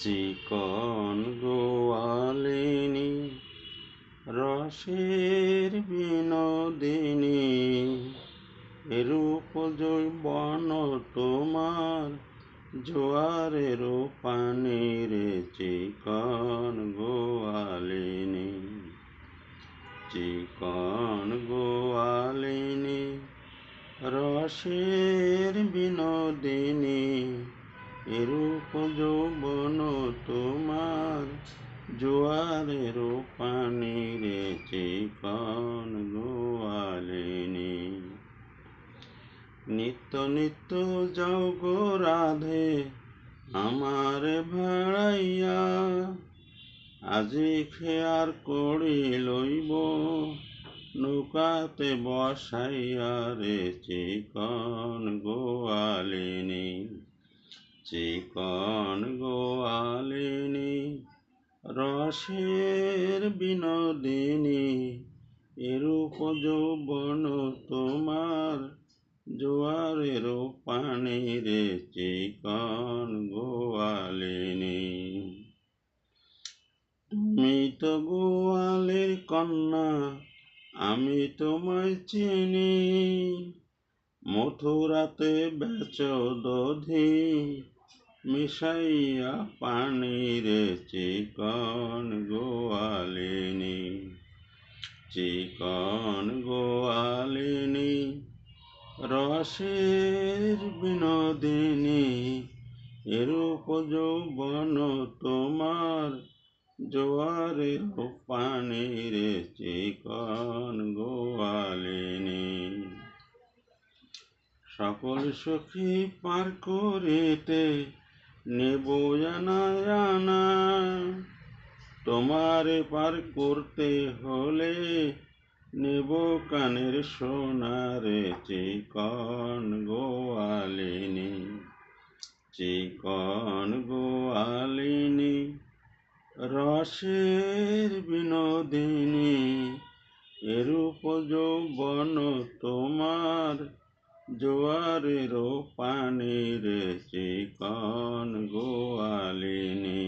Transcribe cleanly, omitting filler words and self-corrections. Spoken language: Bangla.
চিকন গোয়ালিনী রসের বিনোদিনী রূপ যৌবন তোমার জোয়ারের পানি রে চিকন গোয়ালিনী চিকন গোয়ালিনী রসের বিনোদিনী রূপ যৌবন তোমার জোয়ারের পানি রে চিকন গোয়ালিনী নিত্য নিত্য যাও গো রাধে আমার ভাড়াইয়া আজি খেয়ার করি লইব নৌকাতে বসাইয়া রে চিকন গোয়ালিনী চিকন গোয়ালিনী রসের বিনোদিনী এরূপ যৌবন তোমার জোয়ারের পানি রে চিকন গোয়ালিনী তুমি তো গোয়ালের কন্যা আমি তোমায় চিনি মথুরাতে বেচো দধি মিশাইয়া পানি রে চিকন গোয়ালিনী চিকন গোয়ালিনী রসের বিনোদিনী এরূপ যৌবন তোমার জোয়ারের পানি রে চিকন গোয়ালিনী সকল সখী পার করিতে নেব জানা তোমারে পার করতে হলে নেব কানের সোনা রে চিকন গোয়ালিনী চিকন গোয়ালিনী রসের বিনোদিনী এরূপ যৌবন তোমার জোয়ারের পানি রে চিকন গোয়ালিনী।